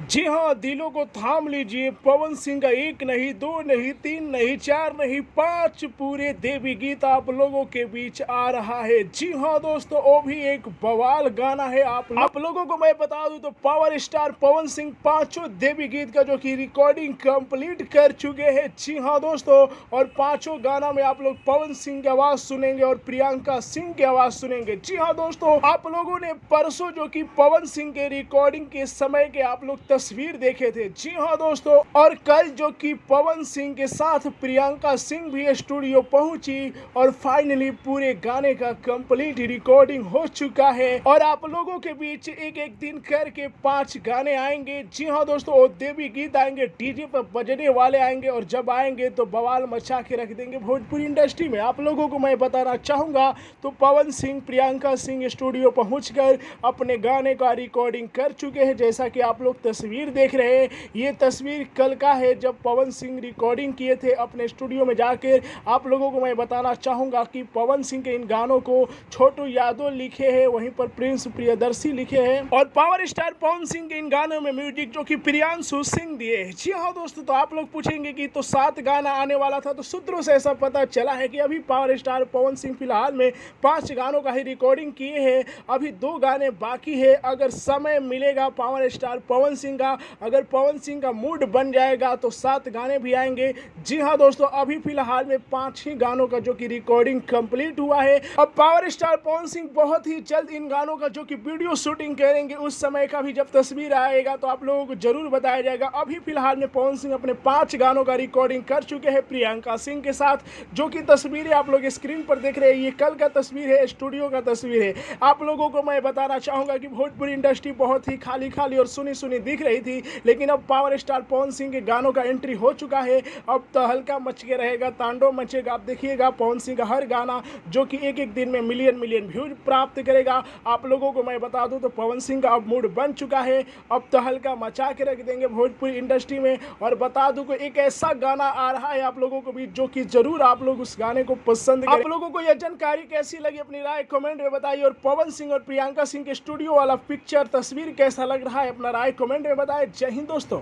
जी हाँ, दिलों को थाम लीजिए। पवन सिंह का एक नहीं, दो नहीं, तीन नहीं, चार नहीं, 5 पूरे देवी गीत आप लोगों के बीच आ रहा है। जी हाँ दोस्तों, वो भी एक बवाल गाना है। आप लोगों को मैं बता दूं तो पावर स्टार पवन सिंह पांचों देवी गीत का जो कि रिकॉर्डिंग कंप्लीट कर चुके हैं। जी हाँ दोस्तों, और पांचों गाना में आप लोग पवन सिंह की आवाज सुनेंगे और प्रियंका सिंह की आवाज सुनेंगे। जी हाँ दोस्तों, आप लोगों ने परसों जो कि पवन सिंह के रिकॉर्डिंग के समय के आप लोग तस्वीर देखे थे। जी हाँ दोस्तों, और कल जो कि पवन सिंह के साथ प्रियंका सिंह भी स्टूडियो पहुंची और फाइनली पूरे गाने का कंप्लीट रिकॉर्डिंग हो चुका है और आप लोगों के बीच एक एक दिन करके 5 गाने आएंगे। जी हाँ दोस्तों, वो देवी गीत आएंगे, डीजे पर बजने वाले आएंगे और जब आएंगे तो बवाल मचा के रख देंगे भोजपुरी इंडस्ट्री में। आप लोगों को मैं बताना चाहूंगा तो पवन सिंह प्रियंका सिंह स्टूडियो पहुंचकर अपने गाने का रिकॉर्डिंग कर चुके हैं। जैसा कि आप लोग तस्वीर देख रहे हैं, ये तस्वीर कल का है जब पवन सिंह रिकॉर्डिंग किए थे अपने स्टूडियो में जाकर। आप लोगों को मैं बताना चाहूँगा कि पवन सिंह के इन गानों को छोटू यादव लिखे हैं, वहीं पर प्रिंस प्रियदर्शी लिखे हैं और पावर स्टार पवन सिंह के इन गानों में म्यूजिक जो कि प्रियांशु सिंह दिए हैं। जी हाँ दोस्तों, तो आप लोग पूछेंगे कि तो 7 गाना आने वाला था, तो सूत्रों से ऐसा पता चला है कि अभी पावर स्टार पवन सिंह फिलहाल में 5 गानों का ही रिकॉर्डिंग किए हैं। अभी 2 गाने बाकी है। अगर समय मिलेगा पावर स्टार पवन सिंह का, अगर पवन सिंह का मूड बन जाएगा तो 7 गाने भी आएंगे। जी हाँ दोस्तों, अभी फिलहाल में 5 ही गानों का जो कि रिकॉर्डिंग कंप्लीट हुआ है। अब पावर स्टार पवन सिंह बहुत ही जल्द इन गानों का जो कि वीडियो शूटिंग करेंगे, उस समय का भी जब तस्वीर आएगा तो आप लोगों को जरूर बताया जाएगा। अभी फिलहाल में पवन सिंह अपने 5 गानों का रिकॉर्डिंग कर चुके हैं प्रियंका सिंह के साथ, जो कि तस्वीरें आप लोग स्क्रीन पर देख रहे हैं। ये कल का तस्वीर है, स्टूडियो का तस्वीर है। आप लोगों को मैं बताना चाहूंगा कि भोजपुरी इंडस्ट्री बहुत ही खाली खाली और सुनी सुनी दिख रही थी, लेकिन अब पावर स्टार पवन सिंह के गानों का एंट्री हो चुका है। अब तो हल्का मच के रहेगा, तांडव मचेगा। आप देखिएगा पवन सिंह का हर गाना जो कि एक एक दिन में मिलियन व्यूज प्राप्त करेगा। आप लोगों को मैं बता दूं तो पवन सिंह का अब मूड बन चुका है, अब तो हल्का मचा के रख देंगे भोजपुरी इंडस्ट्री में। और बता दूं कि एक ऐसा गाना आ रहा है आप लोगों को भी जो कि जरूर आप लोग उस गाने को पसंद करें। आप लोगों को यह जानकारी कैसी लगी अपनी राय कमेंट में बताइए, और पवन सिंह और प्रियंका सिंह के स्टूडियो वाला पिक्चर तस्वीर कैसा लग रहा है अपना राय कमेंट में बताएं। जय हिंद दोस्तों।